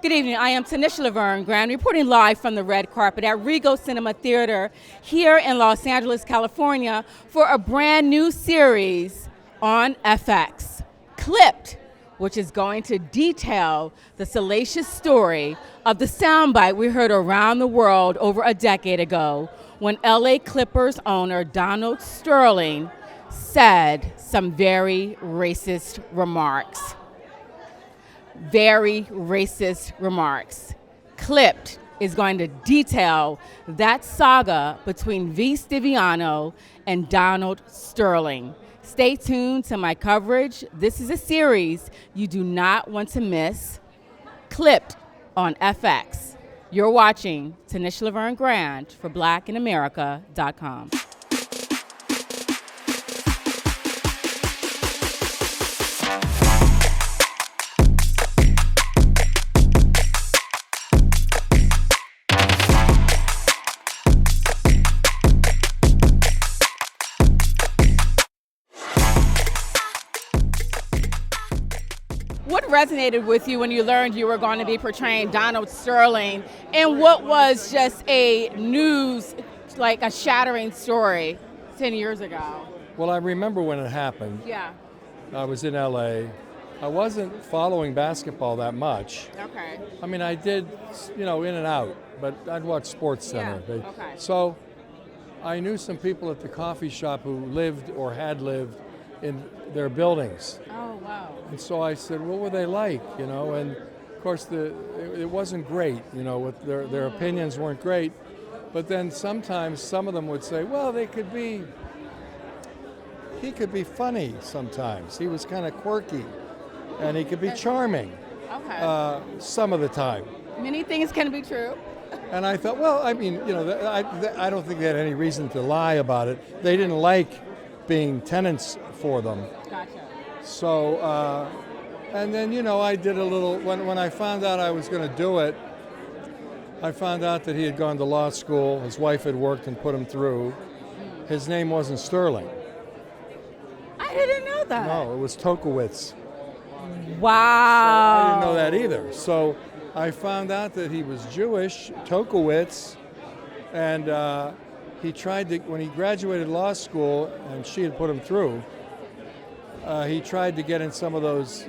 Good evening. I am Tanisha Laverne Graham, reporting live from the red carpet at Regal Cinema Theater here in Los Angeles, California, for a brand new series on FX, Clipped, which is going to detail the salacious story of the soundbite we heard around the world over a decade ago when LA Clippers owner Donald Sterling said some very racist remarks. Very racist remarks. Clipped is going to detail that saga between V. Stiviano and Donald Sterling. Stay tuned to my coverage. This is a series you do not want to miss. Clipped on FX. You're watching Tanisha Laverne Grant for blackinamerica.com. What resonated with you when you learned you were going to be portraying Donald Sterling in what was just a news, like a shattering story 10 years ago? Well, I remember when it happened. Yeah. I was in LA. I wasn't following basketball that much. Okay. I mean, I did, in and out, but I'd watch Sports Center. Yeah. Okay. So I knew some people at the coffee shop who lived or had lived in their buildings. Oh, wow. And so I said, what were they like, And of course, it wasn't great, with their opinions weren't great. But then sometimes some of them would say, well, he could be funny sometimes. He was kind of quirky, and he could be charming. Okay. Some of the time. Many things can be true. And I thought, well, I mean, I don't think they had any reason to lie about it. They didn't like being tenants for them. Gotcha. So, and then, I did a little, when I found out I was going to do it, I found out that he had gone to law school. His wife had worked and put him through. His name wasn't Sterling. I didn't know that. No, it was Tokowitz. Wow. So I didn't know that either. So I found out that he was Jewish, Tokowitz, and he tried to, when he graduated law school and she had put him through, he tried to get in some of those,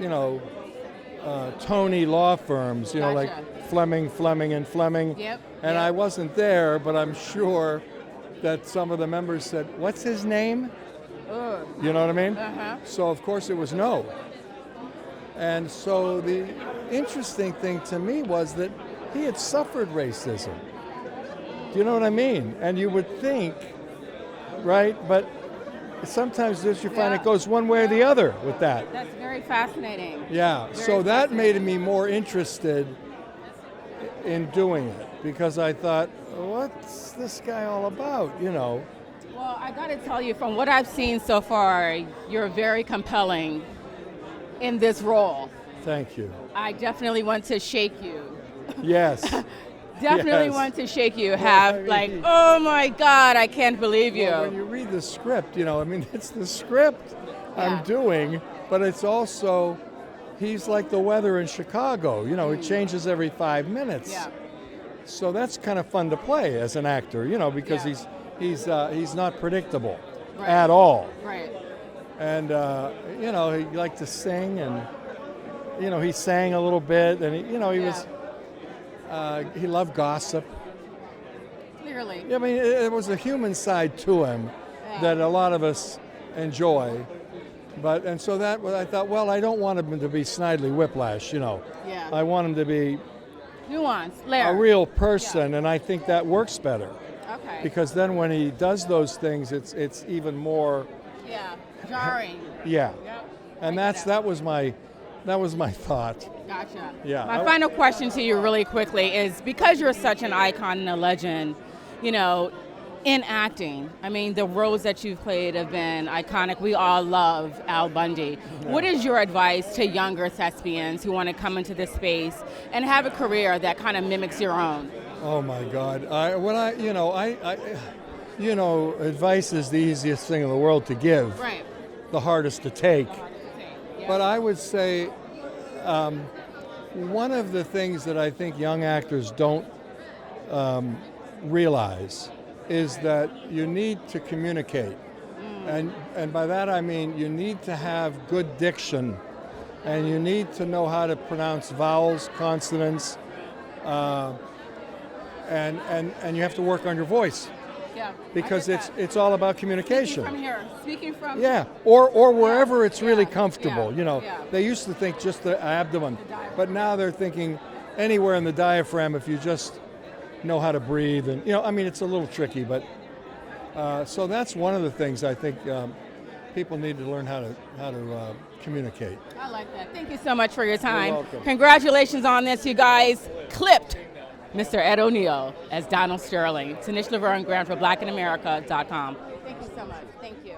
Tony law firms, Gotcha. like Fleming, and Fleming. Yep. And I wasn't there, but I'm sure that some of the members said, what's his name? Ugh. You know what I mean? Uh-huh. So, of course, it was no. And so the interesting thing to me was that he had suffered racism. Do you know what I mean? And you would think, right? But sometimes you find it goes one way or the other with that. That's very fascinating. Yeah, Very so that made fascinating. me more interested in doing it because I thought, what's this guy all about, Well, I got to tell you, from what I've seen so far, you're very compelling in this role. Thank you. I definitely want to shake you. Yes. Definitely Yes. want to shake you. Well, Have I mean, like, oh my God, I can't believe you. Well, when you read the script, it's the script Yeah. I'm doing, but it's also, he's like the weather in Chicago. It changes every 5 minutes. Yeah. So that's kind of fun to play as an actor, because Yeah. he's not predictable Right. at all. Right. And, he liked to sing and, he sang a little bit and, he loved gossip. Clearly. I mean, it was a human side to him that a lot of us enjoy. And so I thought, well, I don't want him to be Snidely Whiplash, Yeah. I want him to be Nuance, layer. a real person, and I think that works better. Okay. Because then when he does those things, it's even more, Yeah. Jarring. yeah. Yep. And I get that was my thought. Gotcha. Yeah. My final question to you really quickly is, because you're such an icon and a legend, in acting, I mean, the roles that you've played have been iconic. We all love Al Bundy. Yeah. What is your advice to younger thespians who want to come into this space and have a career that kind of mimics your own? Oh my God! Advice is the easiest thing in the world to give. Right. The hardest to take. Yeah. But I would say, one of the things that I think young actors don't realize is that you need to communicate. And by that I mean you need to have good diction, and you need to know how to pronounce vowels, consonants, and you have to work on your voice. Yeah. Because it's all about communication. Speaking from Yeah, or wherever it's really comfortable. yeah, You know, yeah. they used to think just the abdomen, diaphragm. but now they're thinking anywhere in the diaphragm if you just know how to breathe. And I mean, it's a little tricky, but so that's one of the things I think people need to learn how to communicate. I like that. Thank you so much for your time. You're welcome. Congratulations on this, you guys. Clipped Mr. Ed O'Neill as Donald Sterling. Tanish Laverne, Grant for BlackInAmerica.com. Thank you so much. Thank you.